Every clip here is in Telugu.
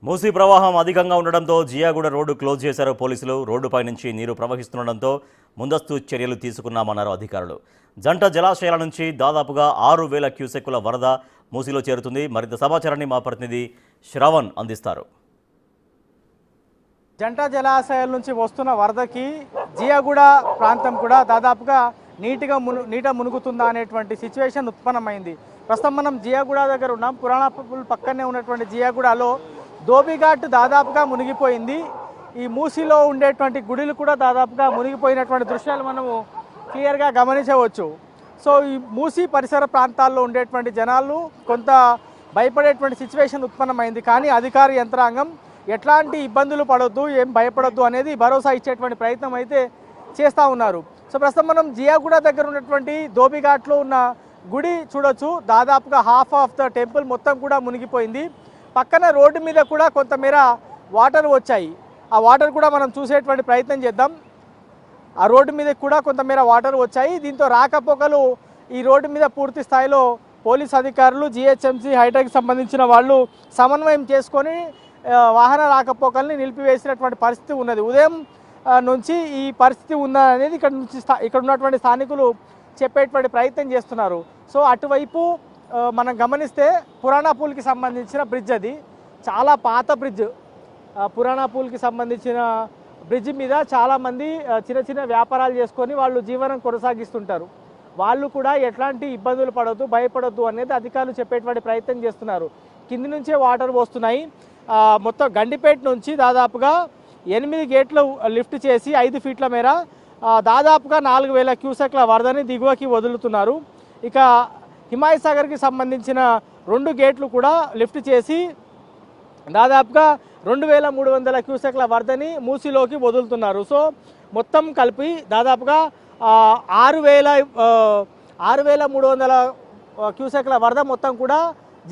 మూసీ ప్రవాహం అధికంగా ఉండడంతో జియాగూడ రోడ్డు క్లోజ్ చేశారు పోలీసులు. రోడ్డుపై నుంచి నీరు ప్రవహిస్తుండడంతో ముందస్తు చర్యలు తీసుకున్నామన్నారు అధికారులు. జంట జలాశయాల నుంచి దాదాపుగా 6,000 క్యూసెక్కుల వరద మూసీలో చేరుతుంది. మరింత సమాచారాన్ని మా ప్రతినిధి శ్రవణ్ అందిస్తారు. జంట జలాశయాల నుంచి వస్తున్న వరదకి జియాగూడ ప్రాంతం కూడా దాదాపుగా నీట మునుగుతుందా అనేటువంటి సిచ్యువేషన్ ఉత్పన్నమైంది. ప్రస్తుతం మనం జియాగూడ దగ్గర ఉన్నాం. పురాణ పుల్ పక్కనే ఉన్నటువంటి జియాగూడలో ధోబిఘాట్ దాదాపుగా మునిగిపోయింది. ఈ మూసీలో ఉండేటువంటి గుడిలు కూడా దాదాపుగా మునిగిపోయినటువంటి దృశ్యాలు మనము క్లియర్గా గమనించవచ్చు. సో ఈ మూసీ పరిసర ప్రాంతాల్లో ఉండేటువంటి జనాలు కొంత భయపడేటువంటి సిచ్యువేషన్ ఉత్పన్నమైంది. కానీ అధికార యంత్రాంగం ఎట్లాంటి ఇబ్బందులు పడొద్దు, ఏం భయపడొద్దు అనేది భరోసా ఇచ్చేటువంటి ప్రయత్నం అయితే చేస్తూ ఉన్నారు. సో ప్రస్తుతం మనం జియాగూడ దగ్గర ఉన్నటువంటి ధోబిఘాట్లో ఉన్న గుడి చూడొచ్చు. దాదాపుగా హాఫ్ ఆఫ్ ద టెంపుల్ మొత్తం కూడా మునిగిపోయింది. పక్కన రోడ్డు మీద కూడా కొంతమేర వాటర్ వచ్చాయి. ఆ వాటర్ కూడా మనం చూసేటువంటి ప్రయత్నం చేద్దాం. ఆ రోడ్డు మీద కూడా కొంతమేర వాటర్ వచ్చాయి. దీంతో రాకపోకలు ఈ రోడ్డు మీద పూర్తి స్థాయిలో పోలీస్ అధికారులు, జిహెచ్ఎంసీ, హైటెక్ సంబంధించిన వాళ్ళు సమన్వయం చేసుకొని వాహన రాకపోకల్ని నిలిపివేసినటువంటి పరిస్థితి ఉన్నది. ఉదయం నుంచి ఈ పరిస్థితి ఉందా అనేది ఇక్కడ ఉన్నటువంటి స్థానికులు చెప్పేటువంటి ప్రయత్నం చేస్తున్నారు. సో అటువైపు మనం గమనిస్తే పురాణపూల్కి సంబంధించిన బ్రిడ్జ్, అది చాలా పాత బ్రిడ్జ్. పురాణపూల్కి సంబంధించిన బ్రిడ్జ్ మీద చాలామంది చిన్న చిన్న వ్యాపారాలు చేసుకొని వాళ్ళు జీవనం కొనసాగిస్తుంటారు. వాళ్ళు కూడా ఎట్లాంటి ఇబ్బందులు పడొద్దు, భయపడొద్దు అనేది అధికారులు చెప్పేటువంటి ప్రయత్నం చేస్తున్నారు. కింది నుంచే వాటర్ వస్తున్నాయి. మొత్తం గండిపేట నుంచి దాదాపుగా 8 గేట్లు లిఫ్ట్ చేసి 5 ఫీట్ల మేర దాదాపుగా 4,000 క్యూసెక్ల వరదని దిగువకి వదులుతున్నారు. ఇక హిమాయత్ సాగర్కి సంబంధించిన 2 గేట్లు కూడా లిఫ్ట్ చేసి దాదాపుగా 2,300 క్యూసెక్ల వరదని మూసీలోకి వదులుతున్నారు. సో మొత్తం కలిపి దాదాపుగా 6,300 క్యూసెక్ల వరద మొత్తం కూడా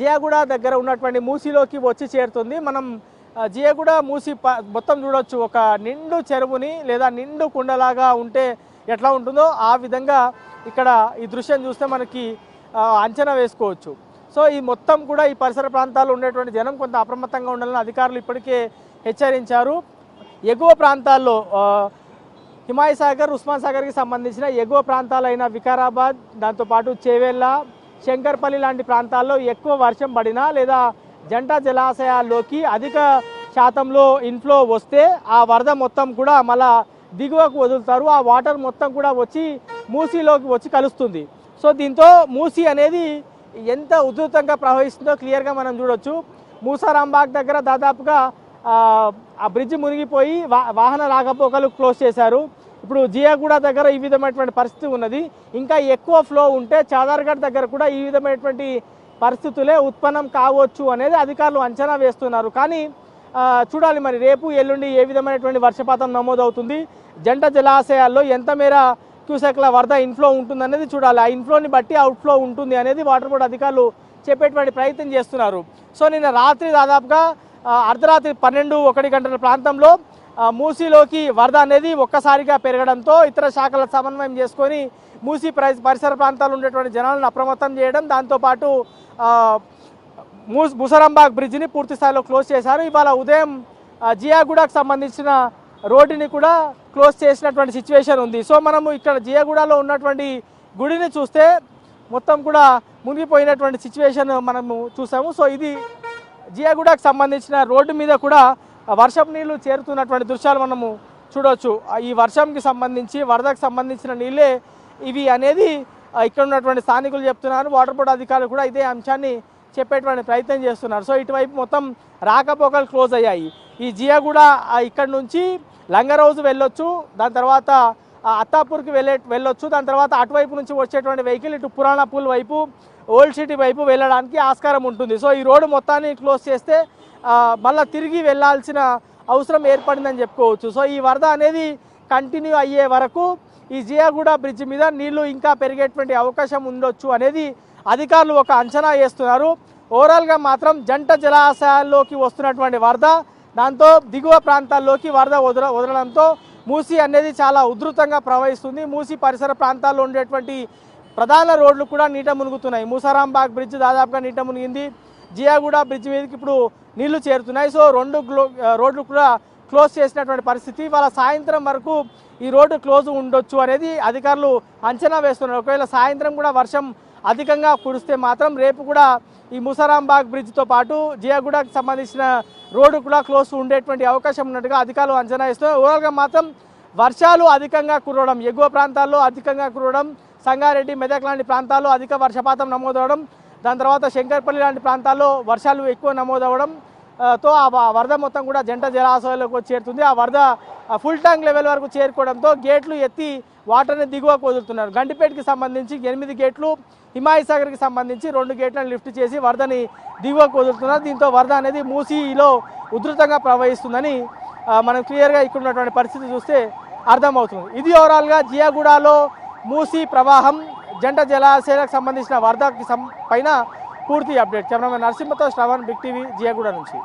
జియాగూడ దగ్గర ఉన్నటువంటి మూసీలోకి వచ్చి చేరుతుంది. మనం జియాగూడ మూసీ మొత్తం చూడొచ్చు. ఒక నిండు చెరువుని లేదా నిండు కుండలాగా ఉంటే ఎట్లా ఉంటుందో ఆ విధంగా ఇక్కడ ఈ దృశ్యం చూస్తే మనకి అంచనా వేసుకోవచ్చు. సో ఈ మొత్తం కూడా ఈ పరిసర ప్రాంతాల్లో ఉండేటువంటి జనం కొంత అప్రమత్తంగా ఉండాలని అధికారులు ఇప్పటికే హెచ్చరించారు. ఎగువ ప్రాంతాల్లో హిమాయత్ సాగర్, ఉస్మాన్ సాగర్కి సంబంధించిన ఎగువ ప్రాంతాలైన వికారాబాద్, దాంతోపాటు చేవెళ్ళ, శంకర్పల్లి లాంటి ప్రాంతాల్లో ఎక్కువ వర్షం పడినా లేదా జంట జలాశయాల్లోకి అధిక శాతంలో ఇన్ఫ్లో వస్తే ఆ వరద మొత్తం కూడా మళ్ళా దిగువకు వదులుతారు. ఆ వాటర్ మొత్తం కూడా వచ్చి మూసీలోకి వచ్చి కలుస్తుంది. సో దీంతో మూసీ అనేది ఎంత ఉధృతంగా ప్రవహిస్తుందో క్లియర్గా మనం చూడొచ్చు. మూసారాంబాగ్ దగ్గర దాదాపుగా ఆ బ్రిడ్జ్ మునిగిపోయి వాహన రాకపోకలు క్లోజ్ చేశారు. ఇప్పుడు జియాగూడ దగ్గర ఈ విధమైనటువంటి పరిస్థితి ఉన్నది. ఇంకా ఎక్కువ ఫ్లో ఉంటే చాదర్ఘడ్ దగ్గర కూడా ఈ విధమైనటువంటి పరిస్థితులే ఉత్పన్నం కావచ్చు అనేది అధికారులు అంచనా వేస్తున్నారు. కానీ చూడాలి మరి రేపు ఎల్లుండి ఏ విధమైనటువంటి వర్షపాతం నమోదవుతుంది, జంట జలాశయాల్లో ఎంత మేర క్యూసెక్ల వరద ఇన్ఫ్లో ఉంటుంది అనేది చూడాలి. ఆ ఇన్ఫ్లోని బట్టి అవుట్ఫ్లో ఉంటుంది అనేది వాటర్ బోర్డు అధికారులు చెప్పేటువంటి ప్రయత్నం చేస్తున్నారు. సో నిన్న రాత్రి దాదాపుగా అర్ధరాత్రి 12-1 గంటల ప్రాంతంలో మూసీలోకి వరద అనేది ఒక్కసారిగా పెరగడంతో ఇతర శాఖల సమన్వయం చేసుకొని మూసీ పరిసర ప్రాంతాల్లో ఉండేటువంటి జనాలను అప్రమత్తం చేయడం, దాంతోపాటు ముసరాంబాగ్ బ్రిడ్జిని పూర్తి స్థాయిలో క్లోజ్ చేశారు. ఇవాళ ఉదయం జియాగూడకు సంబంధించిన రోడ్డుని కూడా క్లోజ్ చేసినటువంటి సిచ్యువేషన్ ఉంది. సో మనము ఇక్కడ జియాగూడలో ఉన్నటువంటి గుడిని చూస్తే మొత్తం కూడా మునిగిపోయినటువంటి సిచ్యువేషన్ మనము చూసాము. సో ఇది జియాగూడకు సంబంధించిన రోడ్డు మీద కూడా వర్షపు నీళ్లు చేరుతున్నటువంటి దృశ్యాలు మనము చూడవచ్చు. ఈ వర్షంకి సంబంధించి వరదకు సంబంధించిన నీళ్ళే ఇవి అనేది ఇక్కడ ఉన్నటువంటి స్థానికులు చెప్తున్నారు. వాటర్ బోర్డు అధికారులు కూడా ఇదే అంశాన్ని చెప్పేటువంటి ప్రయత్నం చేస్తున్నారు. సో ఇటువైపు మొత్తం రాకపోకలు క్లోజ్ అయ్యాయి. ఈ జియాగూడ ఇక్కడ నుంచి లంగరౌజు వెళ్ళొచ్చు, దాని తర్వాత అత్తాపూర్కి వెళ్ళొచ్చు, దాని తర్వాత అటువైపు నుంచి వచ్చేటువంటి వెహికల్ ఇటు పురాణపూల్ వైపు, ఓల్డ్ సిటీ వైపు వెళ్ళడానికి ఆస్కారం ఉంటుంది. సో ఈ రోడ్డు మొత్తాన్ని క్లోజ్ చేస్తే మళ్ళీ తిరిగి వెళ్ళాల్సిన అవసరం ఏర్పడిందని చెప్పుకోవచ్చు. సో ఈ వరద అనేది కంటిన్యూ అయ్యే వరకు ఈ జియాగూడ బ్రిడ్జ్ మీద నీళ్లు ఇంకా పెరిగేటువంటి అవకాశం ఉండొచ్చు అనేది అధికారులు ఒక అంచనా వేస్తున్నారు. ఓవరాల్గా మాత్రం జంట జలాశయాల్లోకి వస్తున్నటువంటి వరద, దాంతో దిగువ ప్రాంతాల్లోకి వరద వదలడంతో మూసీ అనేది చాలా ఉధృతంగా ప్రవహిస్తుంది. మూసీ పరిసర ప్రాంతాల్లో ఉండేటువంటి ప్రధాన రోడ్లు కూడా నీట మునుగుతున్నాయి. మూసారాంబాగ్ బ్రిడ్జ్ దాదాపుగా నీట మునిగింది. జియాగూడ బ్రిడ్జ్ మీదకి ఇప్పుడు నీళ్లు చేరుతున్నాయి. సో రోడ్లు కూడా క్లోజ్ చేసినటువంటి పరిస్థితి. వాళ్ళ సాయంత్రం వరకు ఈ రోడ్డు క్లోజ్ ఉండొచ్చు అనేది అధికారులు అంచనా వేస్తున్నారు. ఒకవేళ సాయంత్రం కూడా వర్షం అధికంగా కురిస్తే మాత్రం రేపు కూడా ఈ ముసారాంబాగ్ బ్రిడ్జ్తో పాటు జియాగూడకు సంబంధించిన రోడ్డు కూడా క్లోజ్ ఉండేటువంటి అవకాశం ఉన్నట్టుగా అధికారులు అంచనా వేస్తున్నారు. ఓవరాల్గా మాత్రం వర్షాలు అధికంగా కురవడం, ఎగువ ప్రాంతాల్లో అధికంగా కురవడం, సంగారెడ్డి, మెదక్ లాంటి ప్రాంతాల్లో అధిక వర్షపాతం నమోదవడం, దాని తర్వాత శంకర్పల్లి లాంటి ప్రాంతాల్లో వర్షాలు ఎక్కువ నమోదవడం తో ఆ వరద మొత్తం కూడా జంట జలాశయాలకు చేరుతుంది. ఆ వరద ఫుల్ ట్యాంక్ లెవెల్ వరకు చేరుకోవడంతో గేట్లు ఎత్తి వాటర్ని దిగువకు వదులుతున్నారు. గండిపేటకి సంబంధించి 8 గేట్లు, హిమాయసాగర్కి సంబంధించి 2 గేట్లను లిఫ్ట్ చేసి వరదని దిగువకు వదులుతున్నారు. దీంతో వరద అనేది మూసీలో ఉధృతంగా ప్రవహిస్తుందని మనం క్లియర్గా ఇక్కడ ఉన్నటువంటి పరిస్థితి చూస్తే అర్థమవుతుంది. ఇది ఓవరాల్గా జియాగూడలో మూసీ ప్రవాహం, జంట జలాశయాలకు సంబంధించిన వరదకి పైన పూర్తి అప్డేట్. కెమెరామెన్ నరసింహతో శ్రవణ్, బిగ్ టీవీ, జియాగూడ నుంచి.